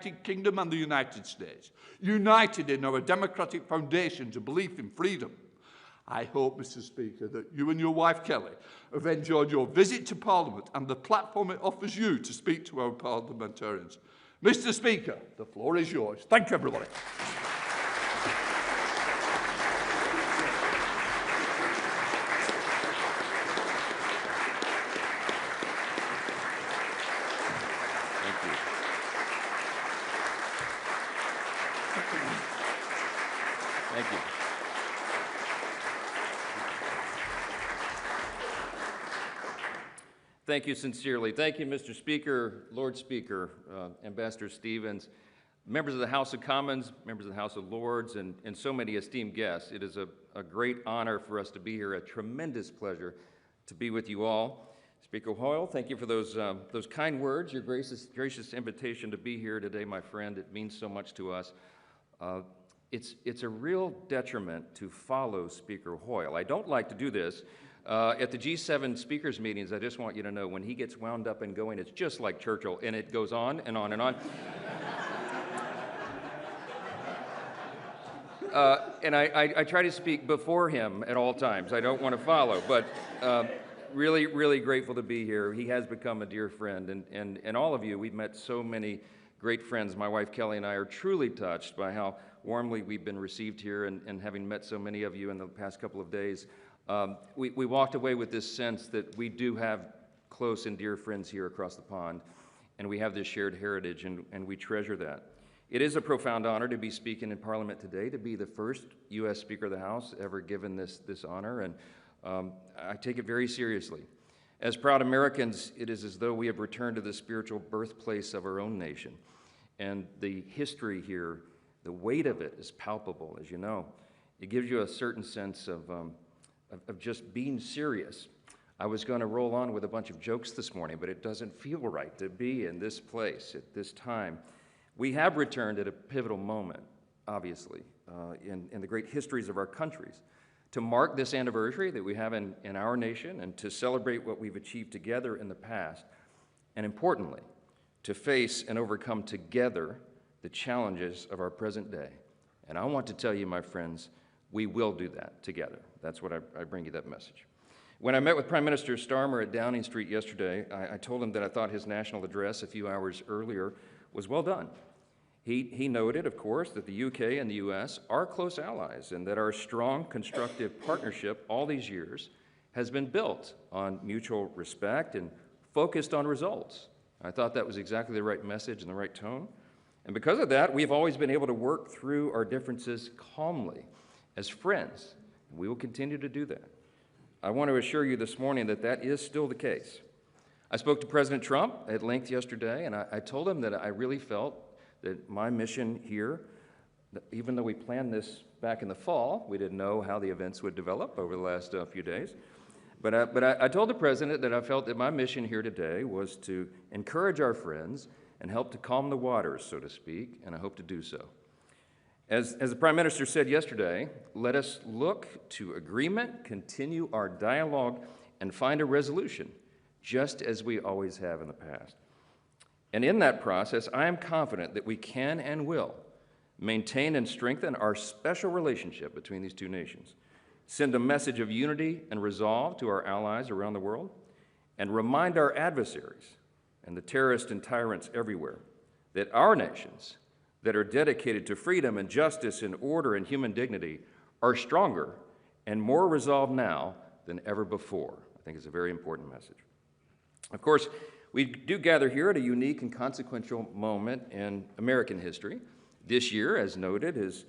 Kingdom and the United States, united in our democratic foundations of belief in freedom. I hope, Mr. Speaker, that you and your wife Kelly have enjoyed your visit to Parliament and the platform it offers you to speak to our parliamentarians. Mr. Speaker, the floor is yours. Thank you, everybody. Thank you. Thank you sincerely. Thank you, Mr. Speaker, Lord Speaker, Ambassador Stevens, members of the House of Commons, members of the House of Lords, and so many esteemed guests. It is a great honor for us to be here, a tremendous pleasure to be with you all. Speaker Hoyle, thank you for those kind words, your gracious invitation to be here today, my friend. It means so much to us. It's a real detriment to follow Speaker Hoyle. I don't like to do this. At the G7 speakers meetings, I just want you to know when he gets wound up and going, it's just like Churchill, and it goes on and on and on. And I try to speak before him at all times. I don't want to follow, but really, really grateful to be here. He has become a dear friend, and all of you, we've met so many great friends. My wife Kelly and I are truly touched by how warmly we've been received here, and having met so many of you in the past couple of days, we walked away with this sense that we do have close and dear friends here across the pond, and we have this shared heritage, and we treasure that. It is a profound honor to be speaking in Parliament today, to be the first U.S. Speaker of the House ever given this honor, and I take it very seriously. As proud Americans, it is as though we have returned to the spiritual birthplace of our own nation, and the history here, the weight of it is palpable, as you know. It gives you a certain sense of just being serious. I was going to roll on with a bunch of jokes this morning, but it doesn't feel right to be in this place at this time. We have returned at a pivotal moment, obviously, in the great histories of our countries, to mark this anniversary that we have in our nation and to celebrate what we've achieved together in the past, and importantly, to face and overcome together the challenges of our present day. And I want to tell you, my friends, we will do that together. That's what I bring you that message. When I met with Prime Minister Starmer at Downing Street yesterday, I told him that I thought his national address a few hours earlier was well done. He noted, of course, that the U.K. and the U.S. are close allies and that our strong, constructive partnership all these years has been built on mutual respect and focused on results. I thought that was exactly the right message and the right tone. And because of that, we've always been able to work through our differences calmly as friends. We will continue to do that. I want to assure you this morning that that is still the case. I spoke to President Trump at length yesterday, and I told him that I really felt that my mission here, even though we planned this back in the fall, we didn't know how the events would develop over the last few days, but I told the President that I felt that my mission here today was to encourage our friends and help to calm the waters, so to speak, and I hope to do so. As the Prime Minister said yesterday, let us look to agreement, continue our dialogue, and find a resolution, just as we always have in the past. And in that process, I am confident that we can and will maintain and strengthen our special relationship between these two nations, send a message of unity and resolve to our allies around the world, and remind our adversaries and the terrorists and tyrants everywhere that our nations that are dedicated to freedom and justice and order and human dignity are stronger and more resolved now than ever before. I think it's a very important message. Of course, we do gather here at a unique and consequential moment in American history. This year, as noted, is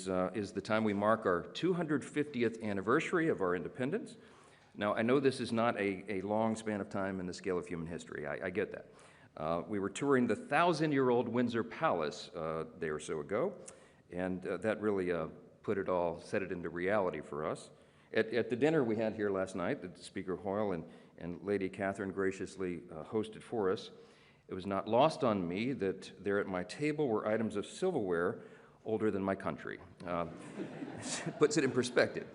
the time we mark our 250th anniversary of our independence. Now, I know this is not a long span of time in the scale of human history. I get that. We were touring the 1,000-year-old Windsor Palace a day or so ago, and that really set it into reality for us. At the dinner we had here last night that Speaker Hoyle and Lady Catherine graciously hosted for us, it was not lost on me that there at my table were items of silverware older than my country. Puts it in perspective.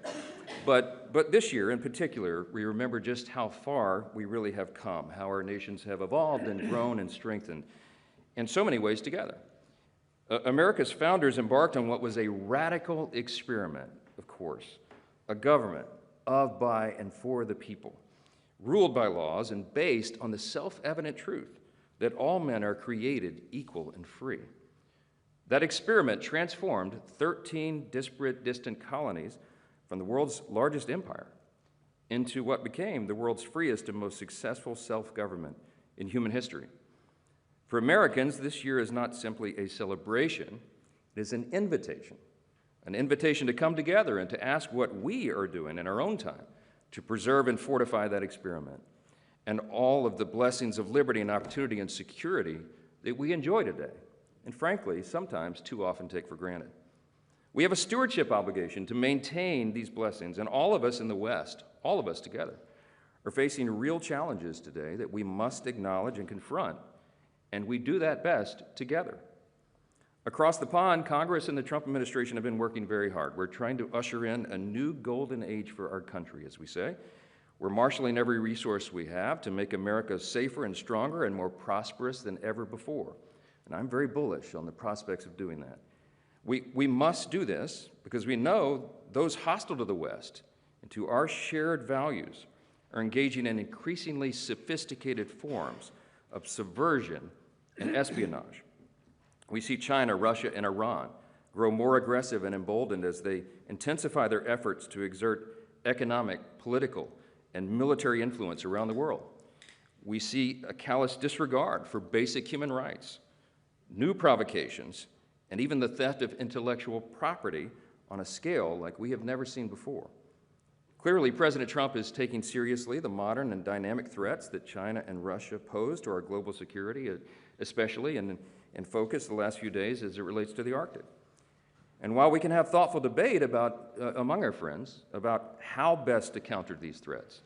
But this year in particular, we remember just how far we really have come, how our nations have evolved and grown and strengthened. in so many ways together. America's founders embarked on what was a radical experiment, of course, a government of, by, and for the people, ruled by laws and based on the self-evident truth that all men are created equal and free. That experiment transformed 13 disparate, distant colonies from the world's largest empire into what became the world's freest and most successful self-government in human history. For Americans, this year is not simply a celebration, it is an invitation to come together and to ask what we are doing in our own time to preserve and fortify that experiment and all of the blessings of liberty and opportunity and security that we enjoy today, and frankly, sometimes too often take for granted. We have a stewardship obligation to maintain these blessings, and all of us in the West, all of us together, are facing real challenges today that we must acknowledge and confront, and we do that best together. Across the pond, Congress and the Trump administration have been working very hard. We're trying to usher in a new golden age for our country, as we say. We're marshaling every resource we have to make America safer and stronger and more prosperous than ever before. And I'm very bullish on the prospects of doing that. We must do this because we know those hostile to the West and to our shared values are engaging in increasingly sophisticated forms of subversion and espionage. We see China, Russia, and Iran grow more aggressive and emboldened as they intensify their efforts to exert economic, political, and military influence around the world. We see a callous disregard for basic human rights, new provocations, and even the theft of intellectual property on a scale like we have never seen before. Clearly, President Trump is taking seriously the modern and dynamic threats that China and Russia pose to our global security, especially in focus the last few days as it relates to the Arctic. And while we can have thoughtful debate among our friends about how best to counter these threats,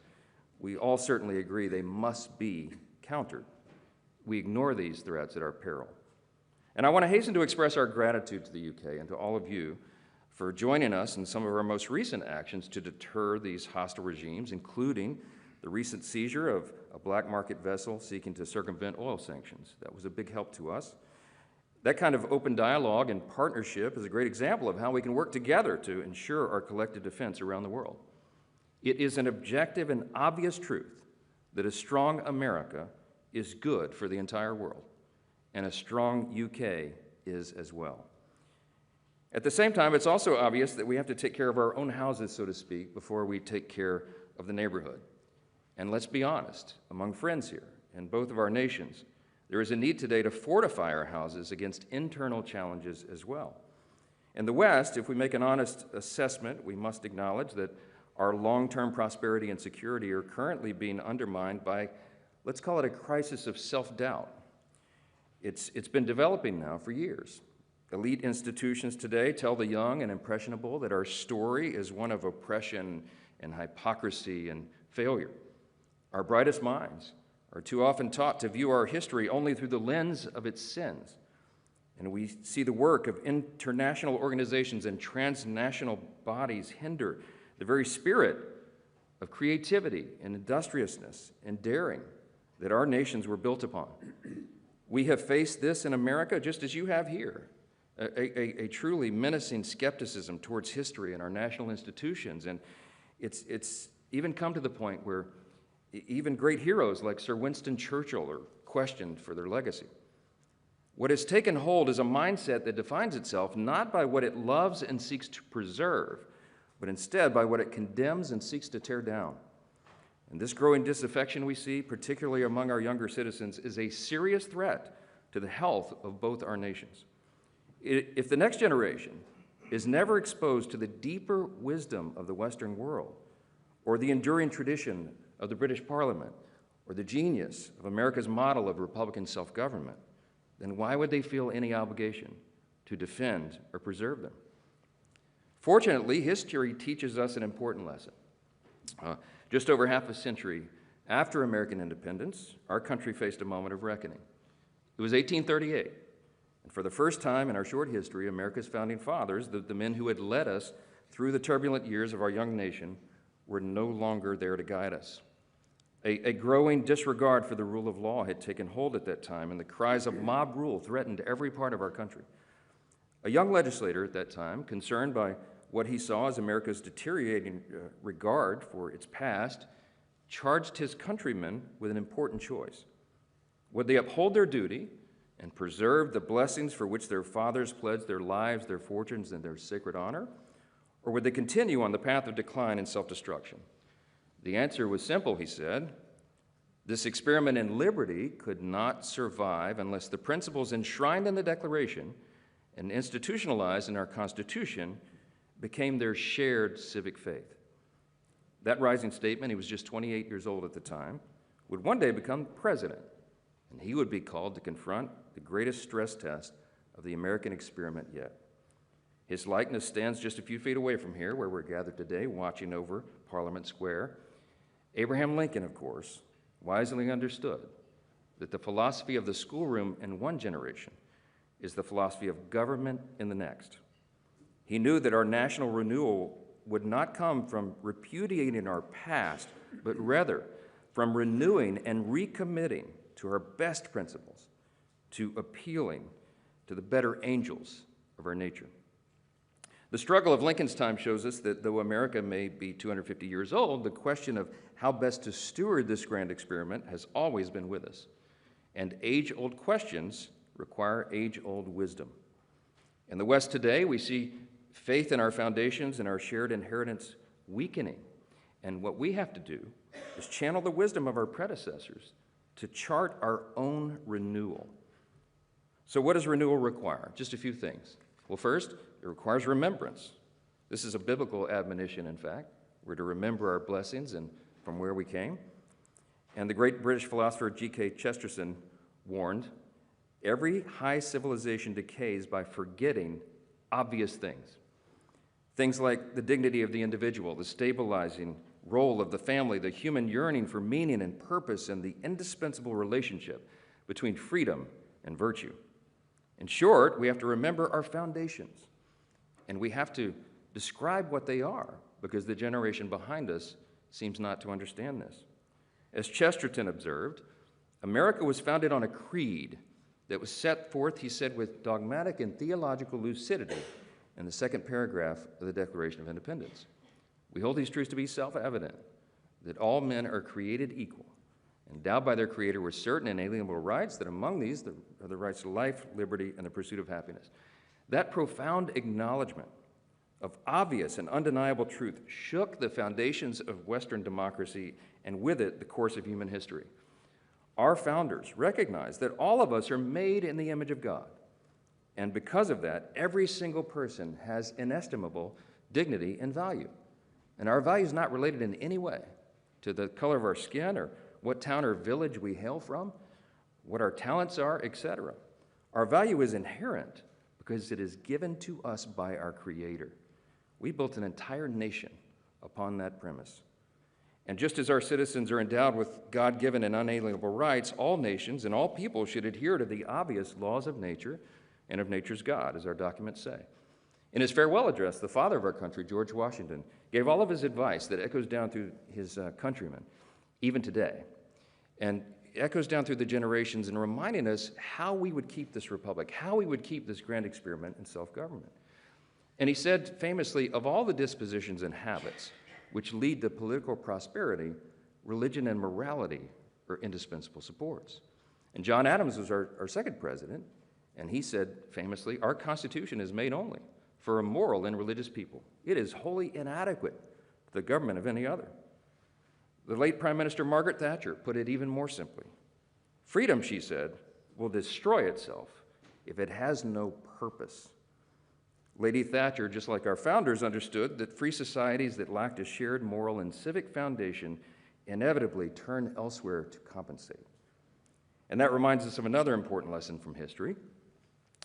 we all certainly agree they must be countered. We ignore these threats at our peril. And I want to hasten to express our gratitude to the UK and to all of you for joining us in some of our most recent actions to deter these hostile regimes, including the recent seizure of a black market vessel seeking to circumvent oil sanctions. That was a big help to us. That kind of open dialogue and partnership is a great example of how we can work together to ensure our collective defense around the world. It is an objective and obvious truth that a strong America is good for the entire world, and a strong UK is as well. At the same time, it's also obvious that we have to take care of our own houses, so to speak, before we take care of the neighborhood. And let's be honest, among friends here, in both of our nations, there is a need today to fortify our houses against internal challenges as well. In the West, if we make an honest assessment, we must acknowledge that our long-term prosperity and security are currently being undermined by, let's call it a crisis of self-doubt. It's been developing now for years. Elite institutions today tell the young and impressionable that our story is one of oppression and hypocrisy and failure. Our brightest minds are too often taught to view our history only through the lens of its sins. And we see the work of international organizations and transnational bodies hinder the very spirit of creativity and industriousness and daring that our nations were built upon. We have faced this in America just as you have here, a truly menacing skepticism towards history and our national institutions. And it's even come to the point where even great heroes like Sir Winston Churchill are questioned for their legacy. What has taken hold is a mindset that defines itself not by what it loves and seeks to preserve, but instead by what it condemns and seeks to tear down. And this growing disaffection we see, particularly among our younger citizens, is a serious threat to the health of both our nations. If the next generation is never exposed to the deeper wisdom of the Western world, or the enduring tradition of the British Parliament, or the genius of America's model of Republican self-government, then why would they feel any obligation to defend or preserve them? Fortunately, history teaches us an important lesson. Just over half a century after American independence, our country faced a moment of reckoning. It was 1838, and for the first time in our short history, America's founding fathers, the men who had led us through the turbulent years of our young nation, were no longer there to guide us. A growing disregard for the rule of law had taken hold at that time, and the cries of mob rule threatened every part of our country. A young legislator at that time, concerned by what he saw as America's deteriorating regard for its past, charged his countrymen with an important choice. Would they uphold their duty and preserve the blessings for which their fathers pledged their lives, their fortunes, and their sacred honor? Or would they continue on the path of decline and self-destruction? The answer was simple, he said. This experiment in liberty could not survive unless the principles enshrined in the Declaration and institutionalized in our Constitution became their shared civic faith. That rising statement, he was just 28 years old at the time, would one day become president, and he would be called to confront the greatest stress test of the American experiment yet. His likeness stands just a few feet away from here, where we're gathered today, watching over Parliament Square. Abraham Lincoln, of course, wisely understood that the philosophy of the schoolroom in one generation is the philosophy of government in the next. He knew that our national renewal would not come from repudiating our past, but rather from renewing and recommitting to our best principles, to appealing to the better angels of our nature. The struggle of Lincoln's time shows us that though America may be 250 years old, the question of how best to steward this grand experiment has always been with us. And age-old questions require age-old wisdom. In the West today, we see faith in our foundations and our shared inheritance weakening. And what we have to do is channel the wisdom of our predecessors to chart our own renewal. So what does renewal require? Just a few things. Well, first, it requires remembrance. This is a biblical admonition, in fact. We're to remember our blessings and from where we came. And the great British philosopher G.K. Chesterton warned, every high civilization decays by forgetting obvious things. Things like the dignity of the individual, the stabilizing role of the family, the human yearning for meaning and purpose, and the indispensable relationship between freedom and virtue. In short, we have to remember our foundations, and we have to describe what they are, because the generation behind us seems not to understand this. As Chesterton observed, America was founded on a creed that was set forth, he said, with dogmatic and theological lucidity in the second paragraph of the Declaration of Independence. We hold these truths to be self-evident, that all men are created equal, endowed by their Creator with certain inalienable rights, that among these are the rights to life, liberty, and the pursuit of happiness. That profound acknowledgement of obvious and undeniable truth shook the foundations of Western democracy and with it the course of human history. Our founders recognized that all of us are made in the image of God, and because of that, every single person has inestimable dignity and value. And our value is not related in any way to the color of our skin or what town or village we hail from, what our talents are, etc. Our value is inherent because it is given to us by our Creator. We built an entire nation upon that premise. And just as our citizens are endowed with God-given and unalienable rights, all nations and all people should adhere to the obvious laws of nature and of nature's God, as our documents say. In his farewell address, the father of our country, George Washington, gave all of his advice that echoes down through his countrymen, even today, and echoes down through the generations in reminding us how we would keep this republic, how we would keep this grand experiment in self-government. And he said famously, of all the dispositions and habits which lead to political prosperity, religion and morality are indispensable supports. And John Adams was our second president, and he said famously, our Constitution is made only for a moral and religious people. It is wholly inadequate to the government of any other. The late Prime Minister Margaret Thatcher put it even more simply. Freedom, she said, will destroy itself if it has no purpose. Lady Thatcher, just like our founders, understood that free societies that lacked a shared moral and civic foundation inevitably turn elsewhere to compensate. And that reminds us of another important lesson from history.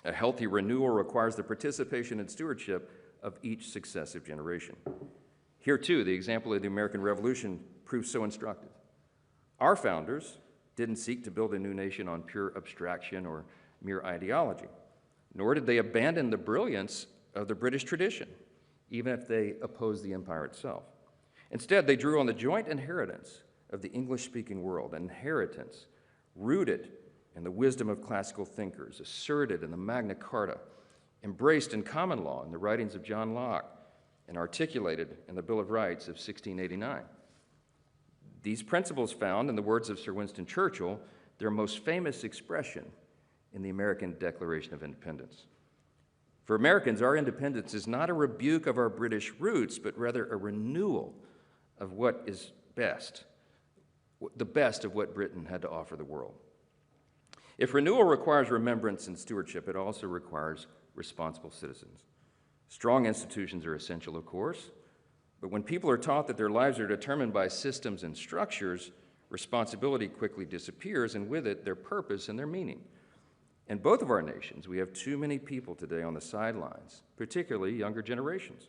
A healthy renewal requires the participation and stewardship of each successive generation. Here, too, the example of the American Revolution proves so instructive. Our founders didn't seek to build a new nation on pure abstraction or mere ideology, nor did they abandon the brilliance of the British tradition, even if they opposed the empire itself. Instead, they drew on the joint inheritance of the English-speaking world, an inheritance rooted in the wisdom of classical thinkers, asserted in the Magna Carta, embraced in common law in the writings of John Locke, and articulated in the Bill of Rights of 1689. These principles found, in the words of Sir Winston Churchill, their most famous expression in the American Declaration of Independence. For Americans, our independence is not a rebuke of our British roots, but rather a renewal of what is best, the best of what Britain had to offer the world. If renewal requires remembrance and stewardship, it also requires responsible citizens. Strong institutions are essential, of course, but when people are taught that their lives are determined by systems and structures, responsibility quickly disappears, and with it, their purpose and their meaning. In both of our nations, we have too many people today on the sidelines, particularly younger generations.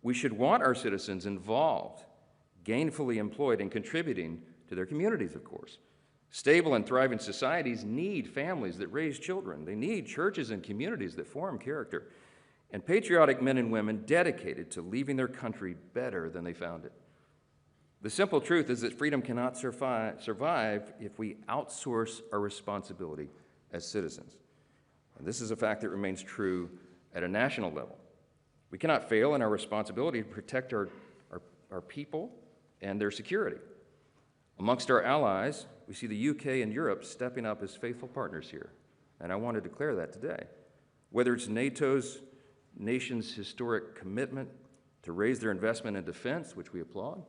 We should want our citizens involved, gainfully employed, and contributing to their communities, of course. Stable and thriving societies need families that raise children. They need churches and communities that form character, and patriotic men and women dedicated to leaving their country better than they found it. The simple truth is that freedom cannot survive if we outsource our responsibility as citizens. And this is a fact that remains true at a national level. We cannot fail in our responsibility to protect our people and their security. Amongst our allies, we see the U.K. and Europe stepping up as faithful partners here, and I want to declare that today. Whether it's NATO's nation's historic commitment to raise their investment in defense, which we applaud,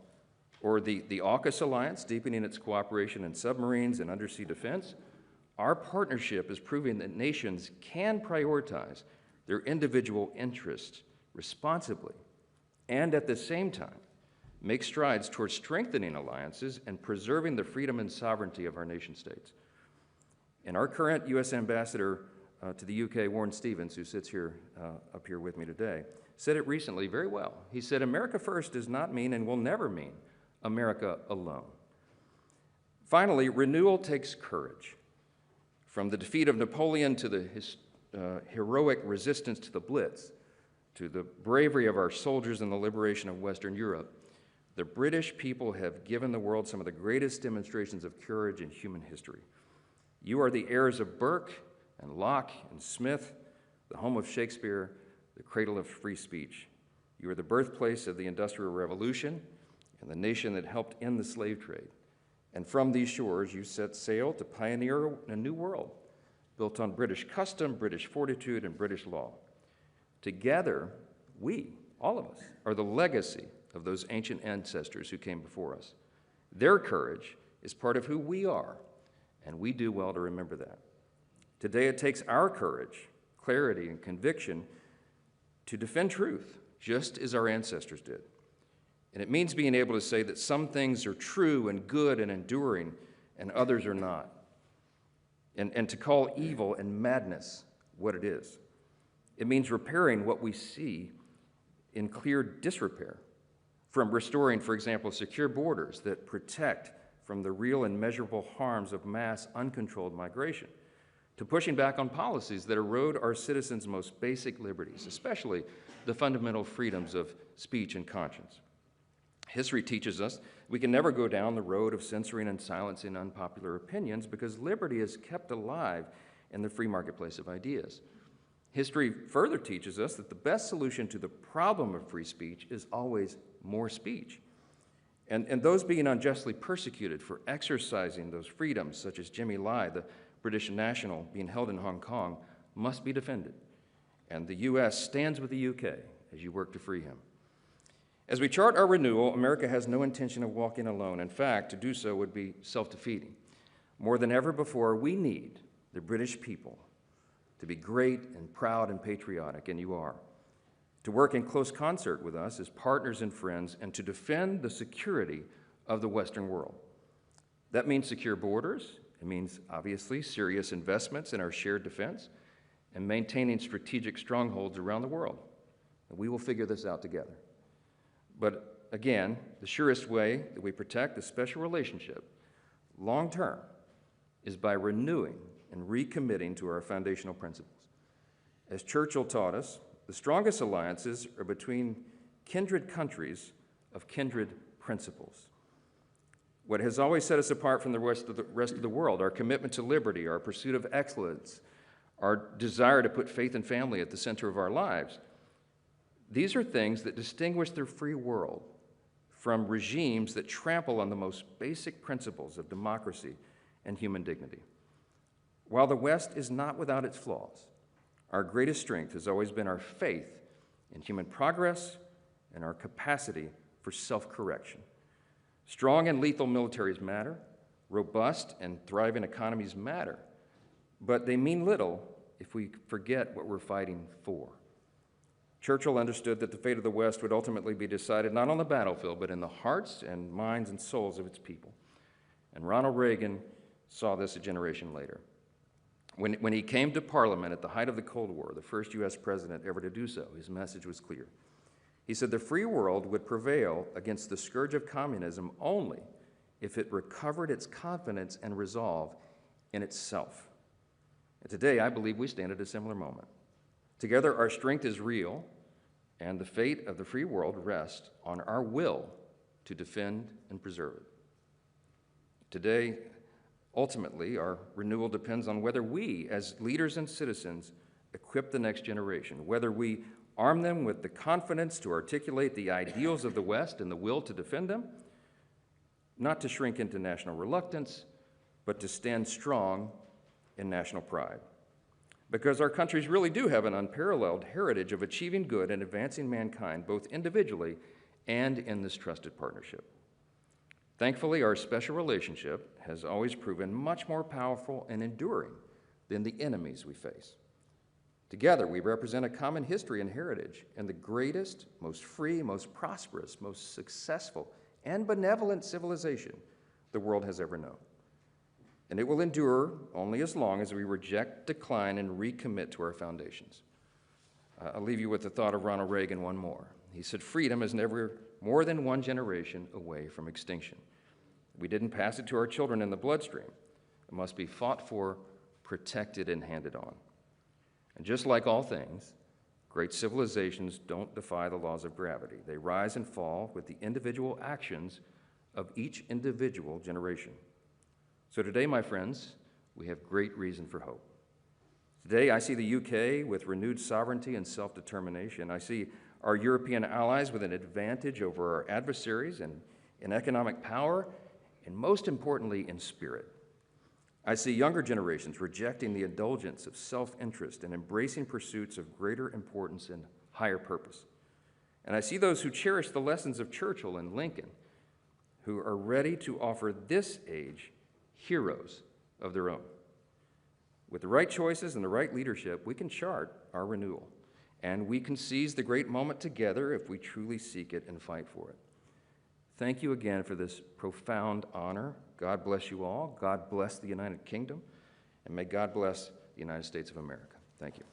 or the AUKUS alliance deepening its cooperation in submarines and undersea defense, our partnership is proving that nations can prioritize their individual interests responsibly and at the same time make strides towards strengthening alliances and preserving the freedom and sovereignty of our nation states. And our current U.S. ambassador to the U.K., Warren Stevens, who sits here up here with me today, said it recently very well. He said, "America first does not mean and will never mean America alone." Finally, renewal takes courage. From the defeat of Napoleon to the heroic resistance to the Blitz, to the bravery of our soldiers in the liberation of Western Europe, the British people have given the world some of the greatest demonstrations of courage in human history. You are the heirs of Burke and Locke and Smith, the home of Shakespeare, the cradle of free speech. You are the birthplace of the Industrial Revolution and the nation that helped end the slave trade. And from these shores, you set sail to pioneer a new world built on British custom, British fortitude, and British law. Together, we, all of us, are the legacy of those ancient ancestors who came before us. Their courage is part of who we are, and we do well to remember that. Today, it takes our courage, clarity, and conviction to defend truth, just as our ancestors did. And it means being able to say that some things are true and good and enduring, and others are not. And to call evil and madness what it is. It means repairing what we see in clear disrepair, from restoring, for example, secure borders that protect from the real and measurable harms of mass uncontrolled migration, to pushing back on policies that erode our citizens' most basic liberties, especially the fundamental freedoms of speech and conscience. History teaches us we can never go down the road of censoring and silencing unpopular opinions because liberty is kept alive in the free marketplace of ideas. History further teaches us that the best solution to the problem of free speech is always more speech. And those being unjustly persecuted for exercising those freedoms, such as Jimmy Lai, the British national being held in Hong Kong, must be defended. And the U.S. stands with the U.K. as you work to free him. As we chart our renewal, America has no intention of walking alone. In fact, to do so would be self-defeating. More than ever before, we need the British people to be great and proud and patriotic, and you are. To work in close concert with us as partners and friends, and to defend the security of the Western world. That means secure borders. It means, obviously, serious investments in our shared defense and maintaining strategic strongholds around the world. And we will figure this out together. But again, the surest way that we protect this special relationship long-term is by renewing and recommitting to our foundational principles. As Churchill taught us, the strongest alliances are between kindred countries of kindred principles. What has always set us apart from the rest of the world, our commitment to liberty, our pursuit of excellence, our desire to put faith and family at the center of our lives, these are things that distinguish the free world from regimes that trample on the most basic principles of democracy and human dignity. While the West is not without its flaws, our greatest strength has always been our faith in human progress and our capacity for self-correction. Strong and lethal militaries matter, robust and thriving economies matter, but they mean little if we forget what we're fighting for. Churchill understood that the fate of the West would ultimately be decided not on the battlefield, but in the hearts and minds and souls of its people. And Ronald Reagan saw this a generation later. When he came to Parliament at the height of the Cold War, the first U.S. president ever to do so, his message was clear. He said the free world would prevail against the scourge of communism only if it recovered its confidence and resolve in itself. And today, I believe we stand at a similar moment. Together, our strength is real, and the fate of the free world rests on our will to defend and preserve it. Today, ultimately, our renewal depends on whether we, as leaders and citizens, equip the next generation, whether we arm them with the confidence to articulate the ideals of the West and the will to defend them, not to shrink into national reluctance, but to stand strong in national pride. Because our countries really do have an unparalleled heritage of achieving good and advancing mankind, both individually and in this trusted partnership. Thankfully, our special relationship has always proven much more powerful and enduring than the enemies we face. Together, we represent a common history and heritage, and the greatest, most free, most prosperous, most successful, and benevolent civilization the world has ever known. And it will endure only as long as we reject, decline, and recommit to our foundations. I'll leave you with the thought of Ronald Reagan one more. He said, freedom is never more than one generation away from extinction. We didn't pass it to our children in the bloodstream. It must be fought for, protected, and handed on. And just like all things, great civilizations don't defy the laws of gravity. They rise and fall with the individual actions of each individual generation. So today, my friends, we have great reason for hope. Today, I see the U.K. with renewed sovereignty and self-determination. I see our European allies with an advantage over our adversaries in economic power, and most importantly, in spirit. I see younger generations rejecting the indulgence of self-interest and embracing pursuits of greater importance and higher purpose. And I see those who cherish the lessons of Churchill and Lincoln, who are ready to offer this age heroes of their own. With the right choices and the right leadership, we can chart our renewal, and we can seize the great moment together if we truly seek it and fight for it. Thank you again for this profound honor. God bless you all. God bless the United Kingdom, and may God bless the United States of America. Thank you.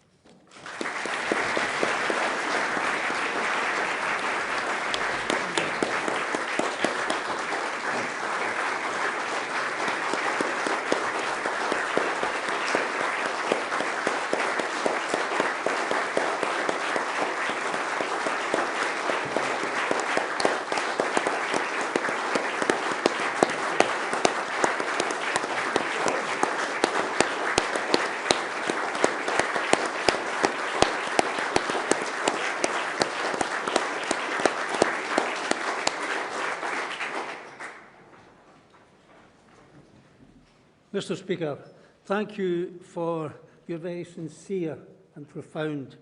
Mr. Speaker, thank you for your very sincere and profound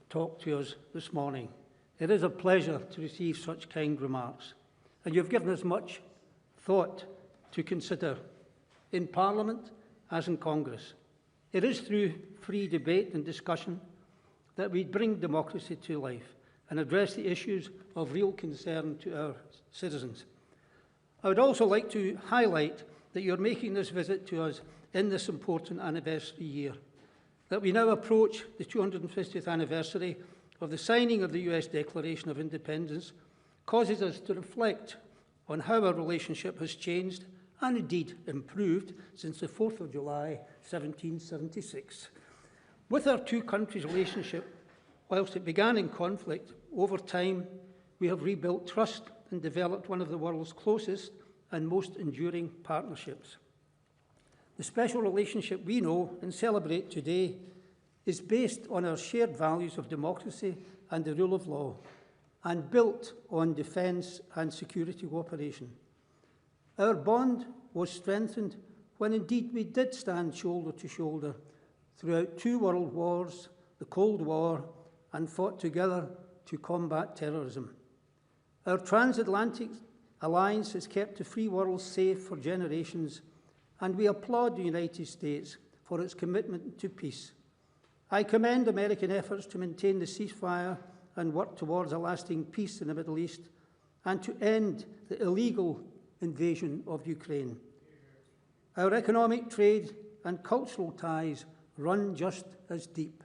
talk to us this morning. It is a pleasure to receive such kind remarks, and you've given us much thought to consider in Parliament as in Congress. It is through free debate and discussion that we bring democracy to life and address the issues of real concern to our citizens. I would also like to highlight that you're making this visit to us in this important anniversary year, that we now approach the 250th anniversary of the signing of the U.S. Declaration of Independence, causes us to reflect on how our relationship has changed and indeed improved since the 4th of July, 1776. With our two countries' relationship, whilst it began in conflict, over time we have rebuilt trust and developed one of the world's closest and most enduring partnerships. The special relationship we know and celebrate today is based on our shared values of democracy and the rule of law, and built on defence and security cooperation. Our bond was strengthened when indeed we did stand shoulder to shoulder throughout 2 world wars, the Cold War, and fought together to combat terrorism. Our transatlantic alliance has kept the free world safe for generations, and we applaud the United States for its commitment to peace. I commend American efforts to maintain the ceasefire and work towards a lasting peace in the Middle East, and to end the illegal invasion of Ukraine. Our economic, trade and cultural ties run just as deep.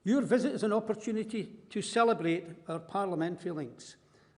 Your visit is an opportunity to celebrate our parliamentary links